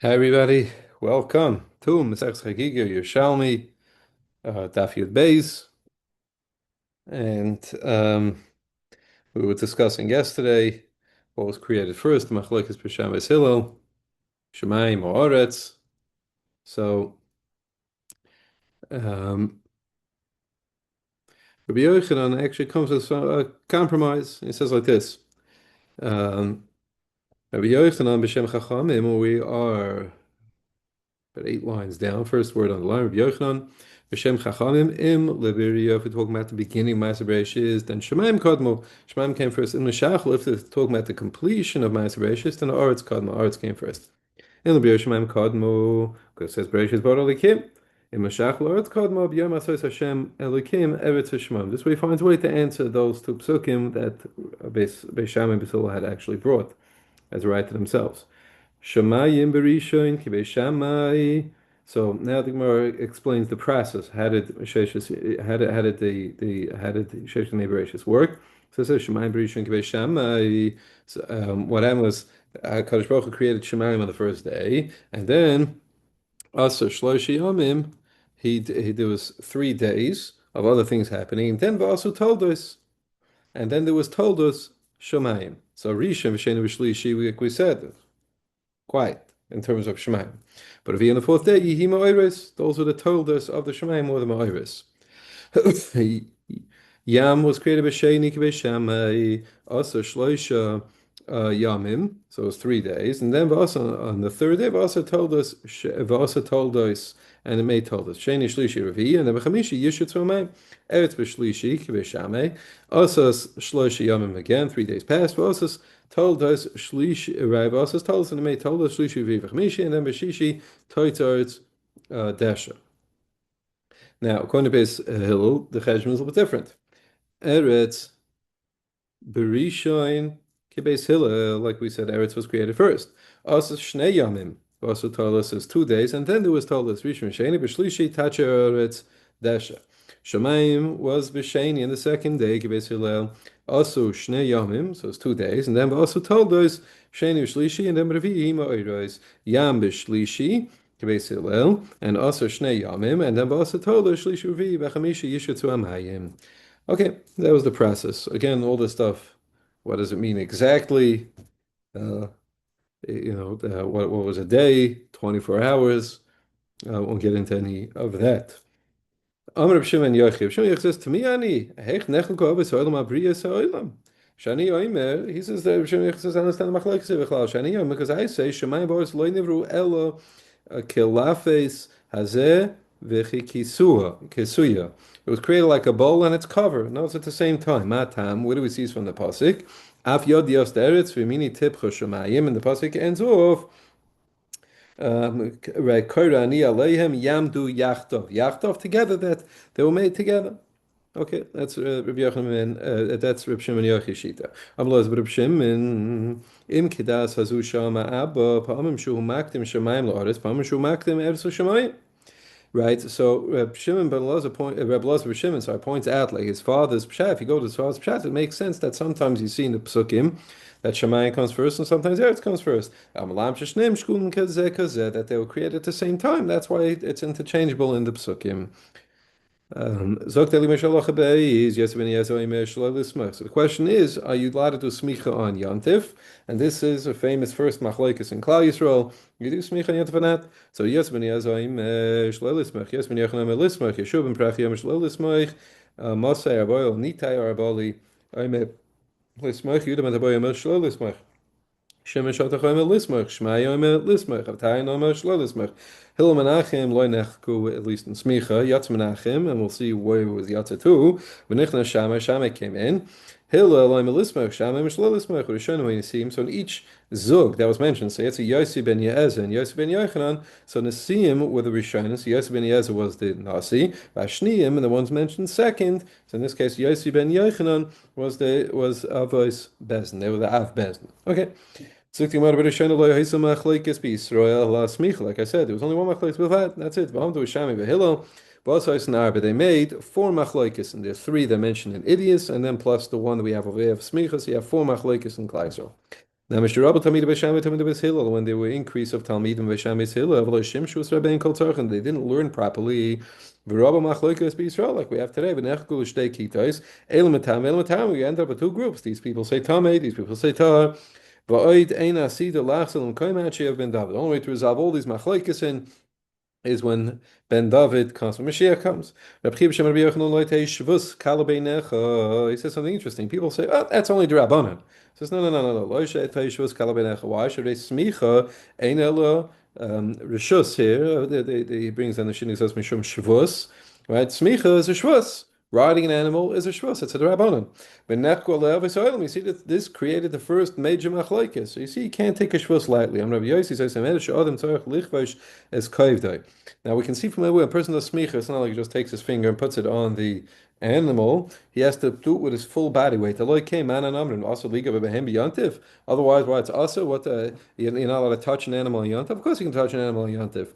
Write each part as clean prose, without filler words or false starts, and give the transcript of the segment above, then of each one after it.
Hi everybody, welcome to Masech Chagigah Yerushalmi Daf Yud Beis, and we were discussing yesterday what was created first, the Machlokes B'Shem Hillel, Shemayim or Oretz. So um, Rabbi Yochanan actually comes with a compromise. He says like this: um, Rabbi Yochanan B'Shem Chachamim, we are but 8 lines down. First word on the line, Rabbi Yochanan, B'Shem Chachamim, Im Lebiria. If we're talking about the beginning, Ma'aser Bereishis, then Shemaim Kadmo. Shemaim came first. Im L'Shachal, if we're talking about the completion of Ma'aser Bereishis, then Aretz Kadmo. Aretz came first. In Lebir Shemaim Kadmo, because it says Bereishis Bar Elikim. Im L'Shachal Aretz Kadmo, B'Yom Asos Hashem Elikim, Eretz Shemaim. This way he finds a way to answer those two psukim that Beis Shammai and Basil had actually brought as a right to themselves. Shamayim Berishoin Kibei Shammai. So now the Gemara explains the process. How did Sheshes Bereshis work? So it says Shamayim Berishoin Kibei Shammai. So, what happened was Kadosh Baruch Hu created Shamayim on the first day, and then Asa Shloshi Yomim. There was 3 days of other things happening, and then also told us, and then there was told us Shamayim. So Rishon V'Sheni V'Shlishi, we said quiet in terms of Shemaim. But if he on the fourth day, Yihi Ma'iris, those were the tolders of the Shemaim or the Ma'iris. Yam was created by Sheni Kibeshamai, also Shloisha Yamim, so it was 3 days. And then Vasa on the third day, Vasa told us, and it may told us, Sheni Shlishi Ravi, and then Bechamishi Yishut Tzomai, Eretz B'Shlishi Kibeshamai, also Shloisha Yamim again, 3 days passed, Vasa told us Shlishi, Rav Vasa told us, and it may told us Shlishi Ravi Bechamishi, and then B'Shishi Toitzaretz Desha. Now, according to Beis Hillel, the cheshbon is a little bit different. Eretz Berishoin Kibeis Hillel, like we said, Eretz was created first. Also Shnei Yamim, also told us is 2 days, and then there was told us Rishon Sheni B'Shlishi Tacher Eretz Desha. Shemaim was B'Sheni in the second day Kibeis Hillel. Also Shnei Yamim, so it's 2 days, and then also told us Sheni B'Shlishi, and then Revi'i Ma'oros Yam B'Shlishi. Kibeis Hillel, and also Shnei Yamim, and then also told us Shlishi Revi'i B'Chamishi Yishutzu Amayim. Okay, that was the process. Again, all this stuff. What does it mean exactly? Uh, what was a day? 24 hours. Won't get into any of that. Amr Shimon Yochid. Shimon Yochid says to me, "Ani heich nechel ko abes oilam abriyas oilam." Shani Oimer. He says that Shimon Yochid says, "I understand the machlokes bichlal." Shani Oimer, because I say Shemayim boros lo nivru elo kilafes hazeh v'chikisuya. It was created like a bowl and its cover. No, it's at the same time. Matam. Where do we see this from the pasuk? Af yod yos deretz v'mini tipcha shemayim, and the pasuk ends off. Right, Korani Aleihem Yamdu Yachtov. Yachtov together, that they were made together. Okay, that's Rabbi Yochanan, that's Rabbi Shimon Yochi Shita. Amlaz Rabbi Shimon Im Kidas Hazu Shama Abba Pa'amim Shu Makdim Shemayim La'aretz Pa'amim Shu Makdim Eretz Shemayim. Right, so Reb Shimon ben Elazar Reb Elazar ben Shimon, sorry, points out like his father's pshat. If you go to his father's pshat, it makes sense that sometimes you see in the psukim that Shemayim comes first and sometimes Eretz comes first. That they were created at the same time. That's why it's interchangeable in the psukim. So the question is, are you allowed to do smicha on Yantif? And this is a famous first machlokes in Klal Yisrael. You do smicha on Yantif or not? So yes, ben Yazoim shlo lismach. Yes, ben Yochanan lismach. Yeshua ben Prachiyam shlo lismach. Mosai Arboil Nitai Arboli. Oime lismach. Yudam Ataboyam shlo lismach. Shimon Shotachom Lismach, Shmayom Lismach, Avtayin Omer Shlo Lismach. Hillel Menachem Loy Nechku, at least in Smicha, Yatz Menachem, and we'll see where it was Yatz too. V'nichna Shammai, Shammai came in. Hillel Loy Lismach, Shammai Shlo Lismach, Rishon when you see him. So in each Zug that was mentioned, so it's a Yossi ben Yezer and Yossi ben Yochanan. So Nasiim were the Rishonim, so Yossi ben Yezer was the Nasi, Vashniim, and the ones mentioned second. So in this case, Yossi ben Yochanan was Avos Bezin. They were the Av Bezin. Okay. Like I said, there was only one machlokes before. That's it. But they made 4 machlokes, and there's 3 that mentioned in Idias, and then plus the one that we have over there of Smichas. So you have 4 machlokes in Klal Yisrael. Now, Mr. Rabbi Talmid B'Shamay Talmid B'Hillel, when there were increase of Talmidim B'Shamay Hillel, Avlo Shimshu Rabbein Kol Tzarchen, they didn't learn properly. V'Rabba Machlokas B'Yisrael, like we have today. V'Nechku Shtei Kitais, Elam Etam. We end up with two groups. These people say Tamei, these people say Tar. V'Oid Ein Asida Lachzel and Koim Hachi Ben David. The only way to resolve all these Machlokas in is when Ben David comes, when Mashiach comes. He says something interesting. People say, oh, that's only the Rabbanan. He says, no. Why should they smicha ein ela rishus here? He brings down the shin, he says, mishum shvus, right? Smicha is a shvus. Riding an animal is a shvus. It's a Rabbanan. You see that this created the first major machlokes. So you see, you can't take a shvus lightly. I'm Rabbi Yossi says, now we can see from the way a person does smicha, it's not like he just takes his finger and puts it on the animal. He has to do it with his full body weight. Also otherwise, why it's also you're not allowed to touch an animal on yontif. Of course, you can touch an animal on yontif.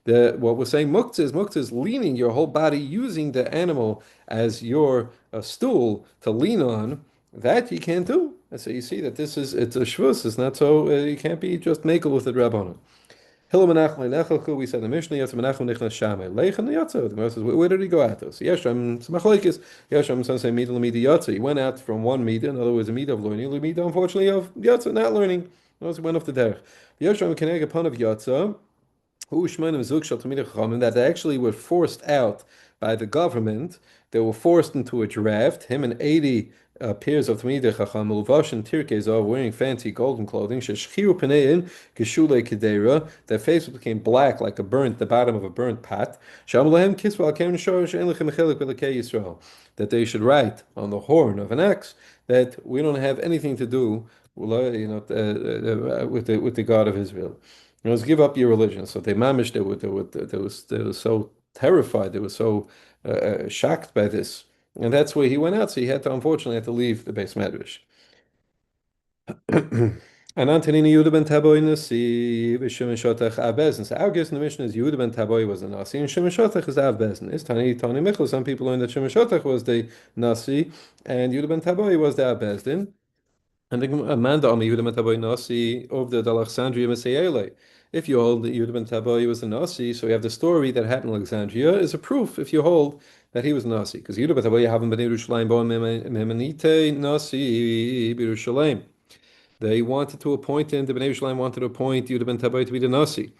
What we're saying muktzah is leaning your whole body using the animal as your stool to lean on. That you can't do. And so you see that it's a shvus. It's not so you can't be just makel with the rabbanon. Hillel Menachem Nechelku, we said in the Mishnah, Yatsa Menachem Nichnas Shamei. Leichem Yatsa. The Gemara says, where did he go out to? So Yeshram, it's Machlekes. Yeshram, some say Mida Lamida Yatsa. He went out from one Mida, in other words, a Mida of learning, Lamida, unfortunately, of Yatsa, not learning. He went off the derech. Yeshram Keneg upon of Yatsa, that they actually were forced out by the government. They were forced into a draft. Him and 80 peers of Talmidei Chacham, Mulvash and Tirkes are wearing fancy golden clothing. Sheshchiu Panein Keshule Kedera. Their faces became black like the bottom of a burnt pot. Shamalahem Kisval Kem Shorish Ein Lechem Chelik B'Lekei Yisrael. That they should write on the horn of an axe that we don't have anything to do, with the God of Israel. Give up your religion. So they mamish, they were so terrified, they were so shocked by this. And that's where he went out. So he had to, unfortunately, had to leave the base medrash. And Antonini Yehuda ben Taboy Nasi, Shimon Shotach Av Bezin. So our guess in the mission is Yehuda ben Taboy was the Nasi, and Shimon Shotach is Av Bezin. It's Tani Michel. Some people learn that Shimon Shotach was the Nasi, and Yehuda ben Taboy was the Av Bezin. And the Amanda Ami Yehuda ben Taboy Nasi of the Alexandria Messiele. If you hold that Yehuda ben Taboy was a Nasi, so we have the story that happened in Alexandria is a proof. If you hold that he was Nasi, because Yehuda ben Taboy haven't been Yerushalayim bo Memanite Nasi Yerushalayim. They wanted to appoint him. The Bnei Yerushalayim wanted to appoint Yehuda ben Taboy to be the Nasi.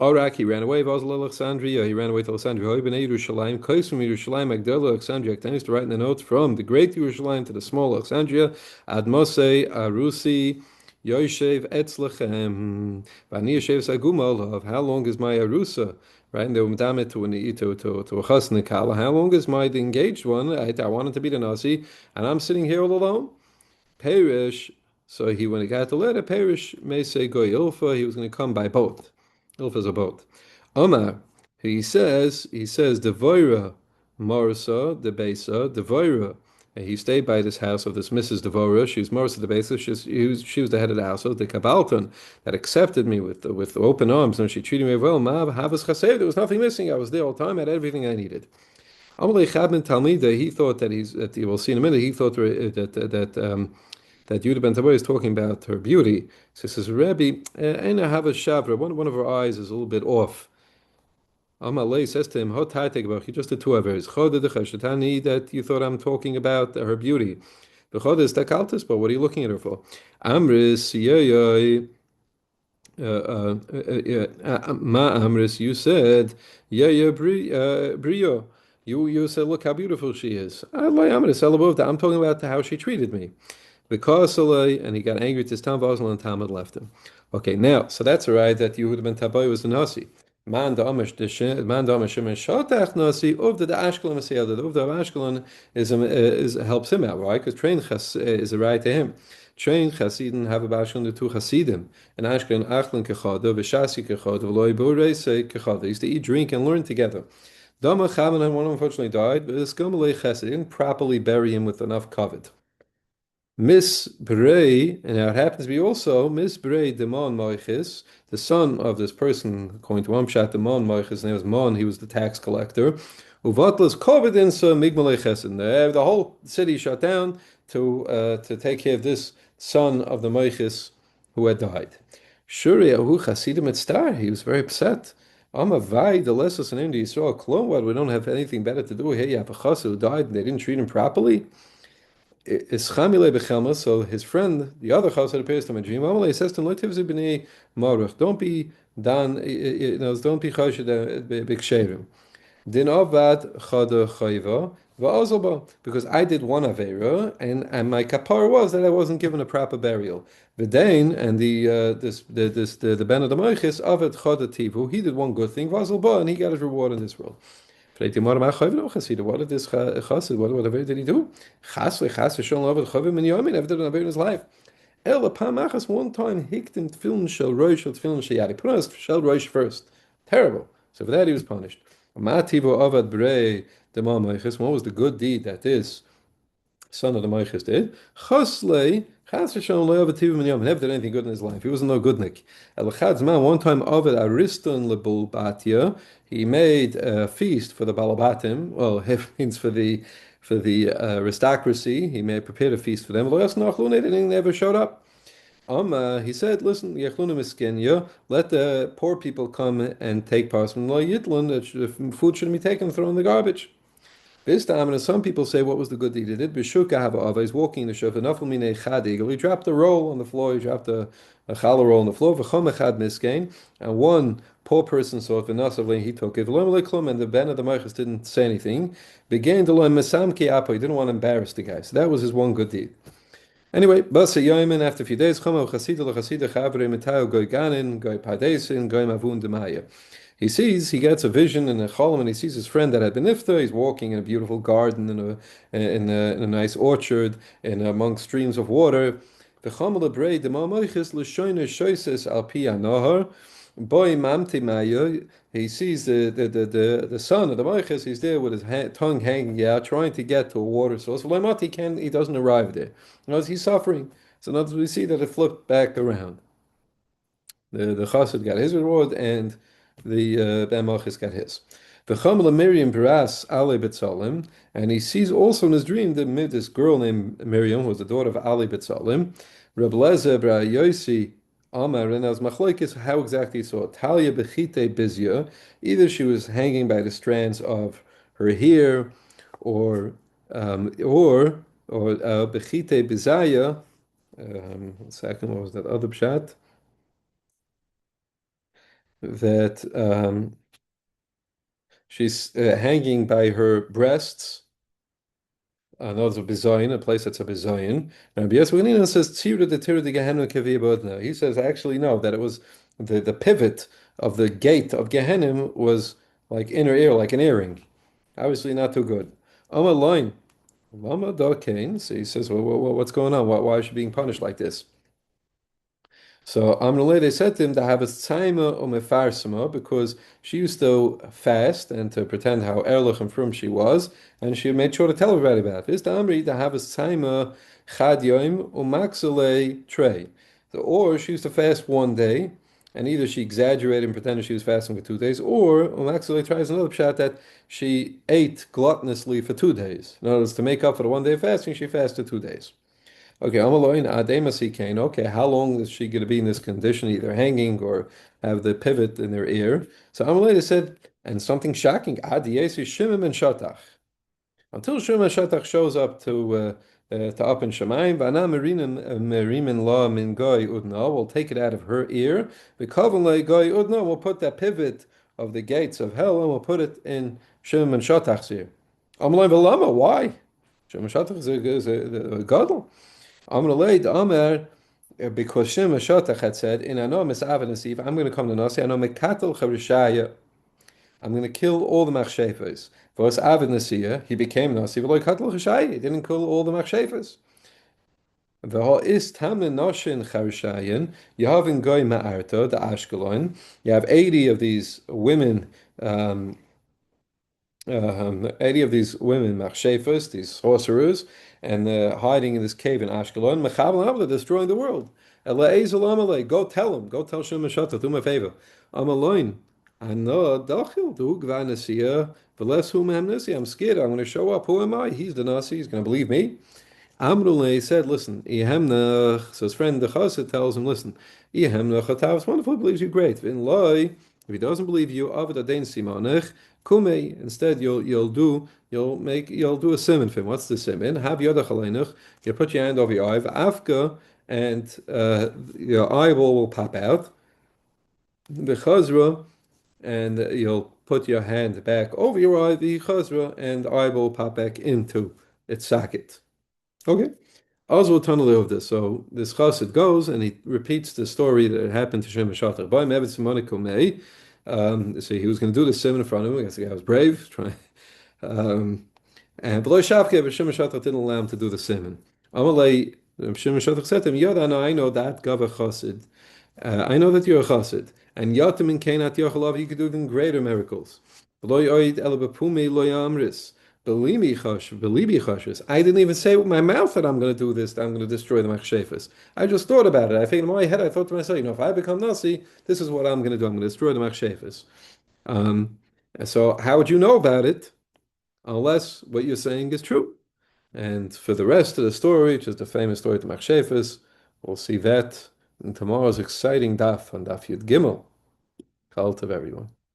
Arak, he ran away. Vazal Alexandria, he ran away to Alexandria. Hoy Bnei Yerushalayim, Kais from Yerushalayim, Magdala Alexandria. Actanis to write in the notes from the great Yerushalayim to the small Alexandria. Ad Mosei Arusi. Yoshev Etzlechem. Vani Yoshev Sagumalav. How long is my Arusa? Right? And they were medamit to a chasna kala. How long is my engaged one? I wanted to be the Nasi, and I'm sitting here all alone. Perish. So when he got the letter, Perish may say Goy Ilfa, he was going to come by boat. Ilfa is a boat. Omar, he says, Devoira Marsa, the Besa, Devoira. He stayed by this house of this Mrs. Devora. She was Marsa the Besa. She was the head of the household. The Kabalton that accepted me with open arms, and she treated me well. Mav Havas Chasev. There was nothing missing. I was there all the time. I had everything I needed. Amalei Chabin Talmida. He thought that you will see in a minute. He thought that Yehuda ben Taboy is talking about her beauty. So he says, Rebbe, Eina Hava Shavra, one of her eyes is a little bit off. Amalei says to him, you just did two of hers. That you thought I'm talking about her beauty. But what are you looking at her for? Amris, Ma Amris, you said, Brio. You said, look how beautiful she is. I'm talking about how she treated me. And he got angry at his Tam Basel and Talmud left him. Okay, now, so that's a right that Yehuda ben Taboy was a Nasi. Man da Amish Shimon Shotach Nasi, of the Ashkelon Masiyah, the of Ashkelon is helps him out, right? Because Train Chas is a right to him. Train Chasidin have a Bashkelon the two Chasidim. And Ashkelon Achlon Kechada, Veshasi Kechada, V'loi Borese Kechada. They used to eat, drink, and learn together. Dama Chavan, one unfortunately died, but this Gomalei Chesed didn't properly bury him with enough kavod. Miss Bray, and now it happens to be also Miss Bray Demon Moichis, the son of this person, according to Amshat Demon Moichis, his name was Mon, he was the tax collector. Uvatlas COVID insa Migmalei Chesed. The whole city shut down to take care of this son of the Moichis who had died. Shuri Ahu Hasidim at Star, he was very upset. Amavai, the lessons in India, Yisrael, Klon, what, we don't have anything better to do. Hey, you have a chassid who died and they didn't treat him properly. Ischamile bechelma, so his friend, the other chassid, appears to him in a dream. Amalei says to him, "Lotivzi b'nei maruch, don't be dan, don't be chassid b'ksherim. Din avad chada chayva va'azalba, because I did one avera, and my kapar was that I wasn't given a proper burial. V'dain, and the ben of the moichis avad chada tivu, he did one good thing va'azalba, and he got his reward in this world." Fragt die Mara, what did this chassid, what did he do? Chas v'chas v'shon avad chavim min yamin, never did an avera in his life. El pamachas, one time hiktim tefillin shel roish or tefillin sheyad. He put on his shel roish first. Terrible. So for that he was punished. Mativo avad brei dema moichis. What was the good deed that this son of the moichis did? Chaslei chas v'shon lo avad tiv min yamin. Never did anything good in his life. He wasn't no goodnik. El chad's man, one time avad ariston lebul batia. He made a feast for the balabatim. Well, it means for the aristocracy. He may prepared a feast for them. They never showed up. He said, listen, let the poor people come and take part from Lo Yitlun, the food shouldn't be taken and thrown in the garbage. This time, and some people say, what was the good deed he did? B'shuka hava, he's walking in the shuf, he dropped a roll on the floor, he dropped a challah roll on the floor, v'chom echad miskein, and one poor person saw it, v'nasav he took it, and the ben of the Marchus didn't say anything, began to learn mesam ki apo, he didn't want to embarrass the guy, so that was his one good deed. Anyway, Basa Yoimin, after a few days, Chama Chasida Chasida Chavre Metayo Goy Ganin, Goy Padesin, Goy Mavun Demaya. He gets a vision in a cholam, and he sees his friend that had been nifta. He's walking in a beautiful garden, in a nice orchard, in among streams of water. The Chamal Brei the Mamoichis Lushoina Shoises Al Pia Nahar. Boy Mamti Maya. He sees the son of the Moichis. He's there with his tongue hanging out, trying to get to a water source. He doesn't arrive there. He's suffering. So now we see that it flipped back around. The chassid got his reward, and the Ben Malchus got his. The Chamla Miriam Baras Ali Betzalim, and he sees also in his dream that this girl named Miriam was the daughter of Ali Betzalim. Reb Lezer Bra Yosi Amar, and as Machlokes, how exactly he saw it. Talia Bechite Bizya, either she was hanging by the strands of her hair, or Bechite Bizaya. One second, what was that other pshat? That she's hanging by her breasts. No, it's a bizayin, a place that's a bizayin. Now, Biaswanina says tzira de tira de Gehenna kaviyabodna. He says actually no, that it was the pivot of the gate of Gehenna was like inner ear, like an earring. Obviously not too good. Amar line, Lama Dakain. So he says, well, what's going on? Why is she being punished like this? So Amrullah, they said to him to have a tzaima or mefarsima because she used to fast and to pretend how erlich and frum she was, and she made sure to tell everybody about it. This to Amri to have a tzaima chad yom umaxule trey. Or she used to fast one day, and either she exaggerated and pretended she was fasting for 2 days, or umaxule tries another pshat that she ate gluttonously for 2 days. In other words, to make up for the one day of fasting, she fasted 2 days. Okay, okay, how long is she going to be in this condition, either hanging or have the pivot in their ear? So Amalei said, and something shocking, Shimim and Shatach. Until Shimim and Shatach shows up to up in Shemaim, Vana Merimin La Min Goy Udna, we'll take it out of her ear. The Kavan Le Goy Udna, we'll put that pivot of the gates of hell and we'll put it in Shimim and Shatach's ear. Amalei Velama, why? Shimim and Shatach is a gadol. Amrullah Amr, because Shem Shatach had said, "In ano misavan nasiv, I'm going to come to Nasi. Ano mekatel charishaya. I'm going to kill all the machshefes. For us avid nasiya, he became Nasi. V'lo katel chashaya. He didn't kill all the machshefes. V'ho is tamen noshin charishayin. You have in goy ma'arto the Ashkelon. You have 80 of these women." 80 of these women, machshefas, these sorcerers, and they're hiding in this cave in Ashkelon. They're destroying the world. Go tell them. Go tell Shem Meshata. Do me a favor. Amaloin. Ano dachil du gvanasiya. I'm scared. I'm going to show up. Who am I? He's the Nasi. He's going to believe me. Amrullah said, listen, Ihemnach, so his friend the Chassid tells him, listen, Ihemnach Hatav's wonderful, he believes you great. In lie, if he doesn't believe you, Avad Adain Simonech, Kume, instead you'll do a simon for him. What's the simon? Have Yodach Aleinach, you put your hand over your eye, Afka, and your eyeball will pop out. The Chazra, and you'll put your hand back over your eye, the Chazra, and the eyeball will pop back into its socket. Okay. Oswald tunnel of this. So this chassid goes and he repeats the story that happened to Shem Shatach. By Mevet Simonico May. So he was going to do the sim in front of him. I guess the guy was brave. Trying. Um, and below Shavke, but Shem Shatach didn't allow him to do the simon. Amalei, Shem Shatach said to him, Yoda, I know that Gava chassid. I know that you're a chassid. And Yatim in Kenat Yochalav, you could do even greater miracles. Below Yoid Elabapumi Loyamris. Believe me, chashus. I didn't even say with my mouth that I'm going to do this, that I'm going to destroy the machshefes. I just thought about it. I think in my head, I thought to myself, if I become Nasi, this is what I'm going to do. I'm going to destroy the machshefes. And so how would you know about it unless what you're saying is true? And for the rest of the story, which is the famous story of the machshefes, we'll see that in tomorrow's exciting daf on Daf Yud Gimel. Cult of everyone.